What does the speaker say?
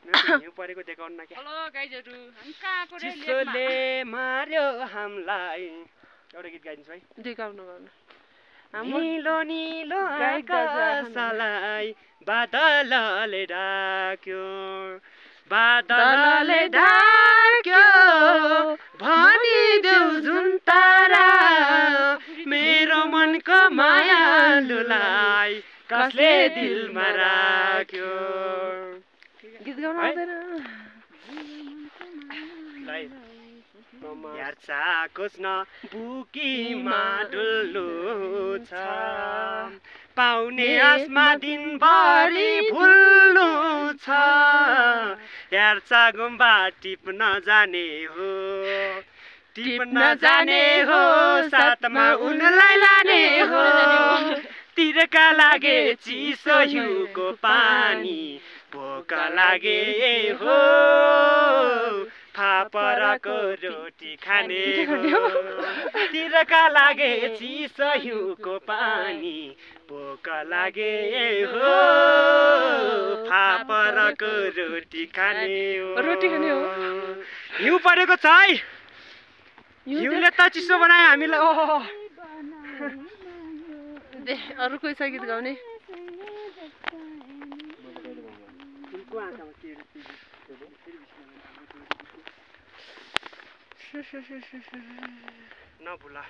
हिउँ परेको देखाउन न क्या। हेलो गाइजहरु, हामी कहाँको रे चिसोले मार्यो हामीलाई। एउटा गीत गाइदिन्छु है। दुई गाउनु निलो निलो गायक दाजु आकाशलाई बादलले ढाक्यो, बादलले ढाक्यो भनिदेऊ जुन तारा मेरो मनको मायालुलाई कसले दिलमा राख्यो। गीत गाउन आउँदैन। हेर्चा खोज्न बुकीमा डुल्नु छ, पाउने आसमा दिनभरि भुल्नु छ, हेर्चा गुम्बा टिप्न जाने हो, टिप्न जाने हो, साथमा उनलाई लाने हो, तिरका लागे चिसो हिउँको पानी, भोक लागे हो फापरको रोटी खाने हो, तिरका लागे चिसो हिउँको पानी, भोक लागे हो फापरको रोटी खाने हो। रोटी खाने हो। हिउँ परेको छ है, हिउँले त चिसो बनायो हामीलाई। ओहो अरू कोही छ गीत गाउने? नभुला।